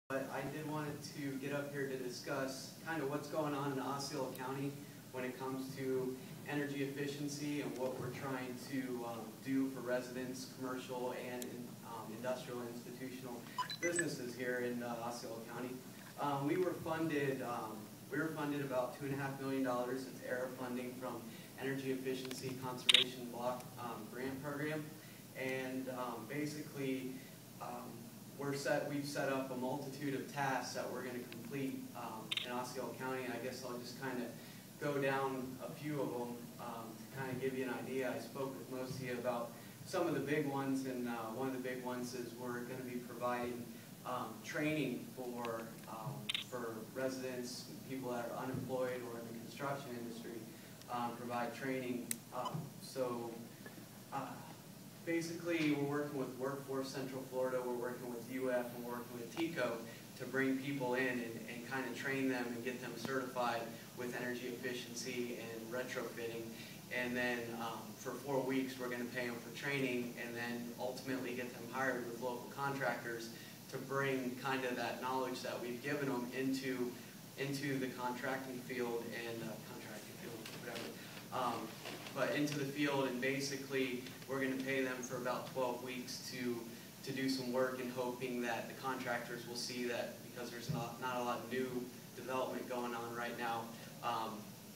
But I did want to get up here to discuss kind of what's going on in Osceola County when it comes to energy efficiency and what we're trying to do for residents, commercial, and industrial and institutional businesses here in Osceola County. We were funded about $2.5 million. It's ERA funding from Energy Efficiency Conservation Block Grant Program, and basically we've set up a multitude of tasks that we're going to complete in Osceola County. I guess I'll just kind of go down a few of them to kind of give you an idea. I spoke with most of you about some of the big ones, and one of the big ones is we're going to be providing training for residents, people that are unemployed or in the construction industry, provide training. Basically, we're working with Workforce Central Florida, we're working with UF, and we're working with TICO to bring people in and kind of train them and get them certified with energy efficiency and retrofitting. And then for 4 weeks, we're going to pay them for training and then ultimately get them hired with local contractors to bring kind of that knowledge that we've given them into the contracting field and but into the field, and basically we're going to pay them for about 12 weeks to do some work, and hoping that the contractors will see that because there's not a lot of new development going on right now,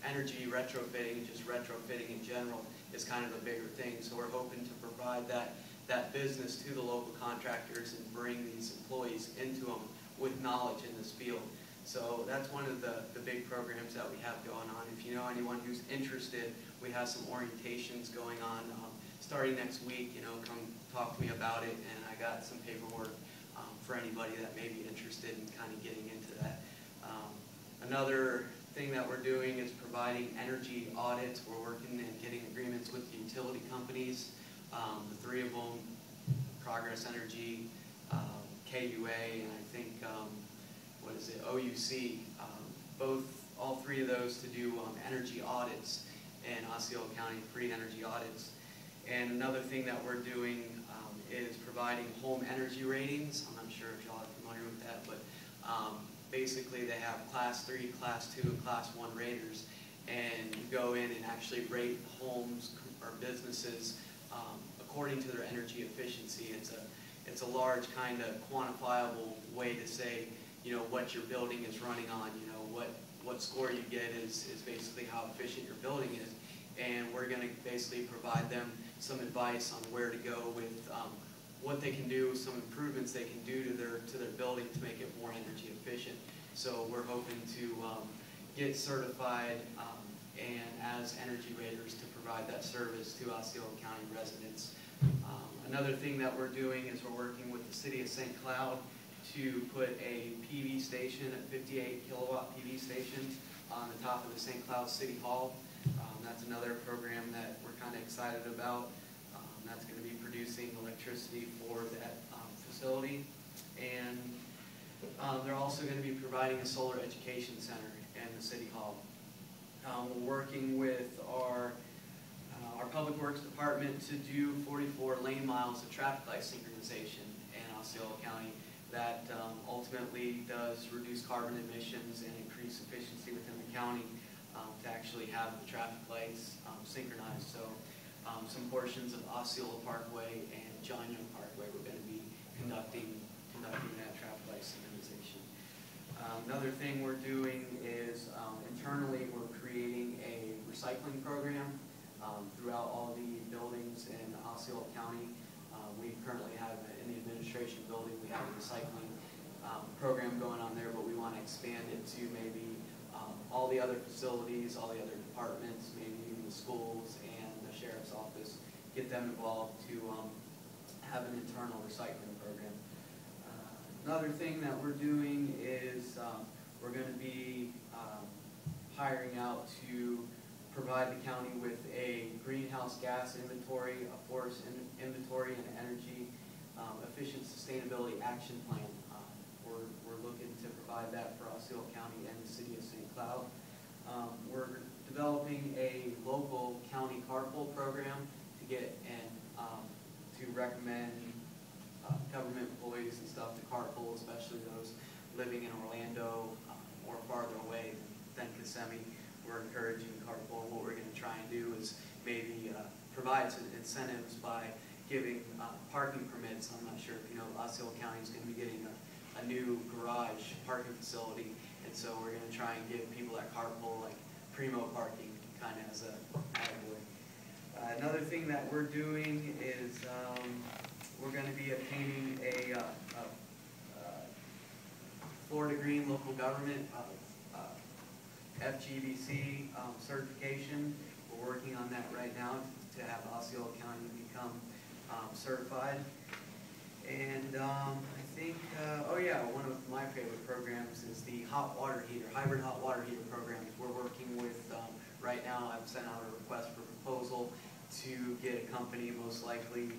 energy retrofitting, just retrofitting in general, is kind of a bigger thing. So we're hoping to provide that business to the local contractors and bring these employees into them with knowledge in this field. So that's one of the big programs that we have going on. If you know anyone who's interested, we have some orientations going on starting next week. Come talk to me about it, and I got some paperwork for anybody that may be interested in kind of getting into that. Another thing that we're doing is providing energy audits. We're working and getting agreements with the utility companies, the 3 of them, Progress Energy, KUA, and I think OUC, all 3 of those to do energy audits in Osceola County, free energy audits. And another thing that we're doing is providing home energy ratings. I'm not sure if y'all are familiar with that, but basically they have Class 3, Class 2, and Class 1 raters, and you go in and actually rate homes or businesses according to their energy efficiency. It's a large kind of quantifiable way to say, what your building is running on. What score you get is basically how efficient your building is. And we're going to basically provide them some advice on where to go with what they can do, some improvements they can do to their building to make it more energy efficient. So we're hoping to get certified and as energy raters to provide that service to Osceola County residents. Another thing that we're doing is we're working with the City of St. Cloud to put a PV station, a 58 kilowatt PV station on the top of the St. Cloud City Hall. That's another program that we're kind of excited about. That's going to be producing electricity for that facility. And they're also going to be providing a solar education center in the City Hall. We're working with our Public Works Department to do 44 lane miles of traffic light synchronization in Osceola County. That ultimately does reduce carbon emissions and increase efficiency within the county to actually have the traffic lights synchronized. So some portions of Osceola Parkway and John Young Parkway we're going to be conducting that traffic light synchronization. Another thing we're doing is internally we're creating a recycling program throughout all the buildings in Osceola County. We currently have, in the administration building, we have a recycling program going on there, but we want to expand it to maybe all the other facilities, all the other departments, maybe even the schools and the sheriff's office, get them involved to have an internal recycling program. Another thing that we're doing is we're going to be hiring out to provide the county with a greenhouse gas inventory, a forest inventory, and an energy efficient sustainability action plan. We're looking to provide that for Osceola County and the City of St. Cloud. We're developing a local county carpool program to get and to recommend government employees and stuff to carpool, especially those living in Orlando or farther away than Kissimmee, we're encouraging carpool. And what we're going to try and do is maybe provide some incentives by giving parking permits. I'm not sure if you know, Osceola County is going to be getting a new garage parking facility, and so we're going to try and give people that carpool like primo parking, kind of as a attaboy. Another thing that we're doing is we're going to be obtaining a Florida Green Local Government FGBC certification. We're working on that right now to have Osceola County become certified. And I think, oh yeah, one of my favorite programs is the hot water heater, hybrid hot water heater programs. We're working with, right now I've sent out a request for proposal to get a company, most likely,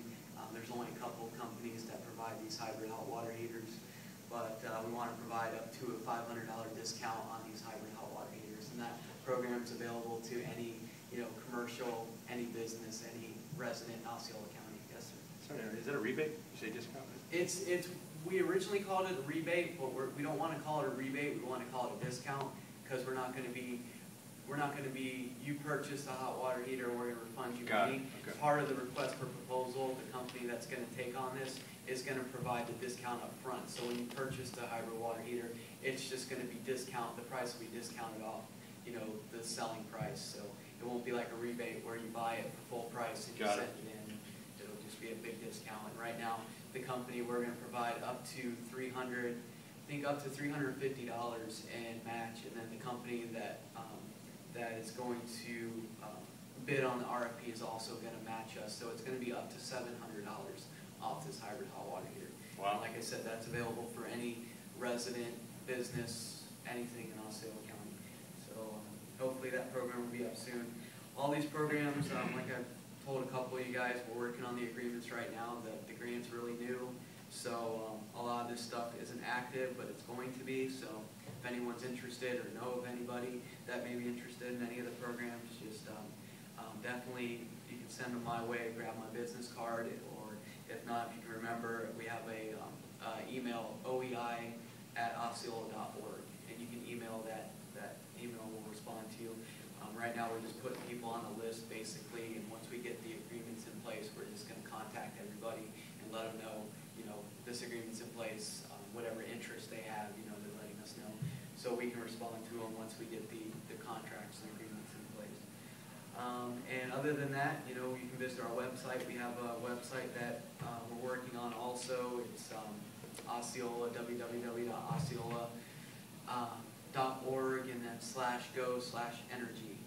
there's only a couple of companies that provide these hybrid hot water heaters, but we want to provide up to a $500 discount on these hybrid hot water heaters. And that program is available to any, commercial, any business, any resident in Osceola County. Yes, sir. Sorry, is that a rebate? You say discount? We originally called it a rebate, but we don't want to call it a rebate. We want to call it a discount because we're not going to be, you purchased a hot water heater, we're going to refund you money. Okay. Part of the request for proposal, the company that's going to take on this is going to provide the discount up front. So when you purchase the hybrid water heater, it's just going to be the price will be discounted off, the selling price. So it won't be like a rebate where you buy it for full price and you send it in. It'll just be a big discount. And right now, the company, we're going to provide up to $350 in match, and then the company that is going to bid on the RFP is also going to match us. So it's going to be up to $700 off this hybrid hot water heater. Wow. And like I said, that's available for any resident, business, anything in Osceola County. So hopefully that program will be up soon. All these programs, like I told a couple of you guys, we're working on the agreements right now. The grant's really new, so a lot of this stuff isn't active, but it's going to be. So if anyone's interested or know of anybody that may be interested in any of the programs, just definitely you can send them my way, grab my business card, or if not, if you can remember, we have a email, oei@osceola.org, and you can email that email will respond to you. Right now we're just putting people on the list basically, and once we get the agreements in place, we're just going to contact everybody and let them know, this agreement's in place, whatever interest they have, they're letting us know. So we can respond to them once we get the contracts and agreements in place. And other than that, you can visit our website. We have a website that we're working on also. It's Osceola, www.osceola.org, and then /go/energy.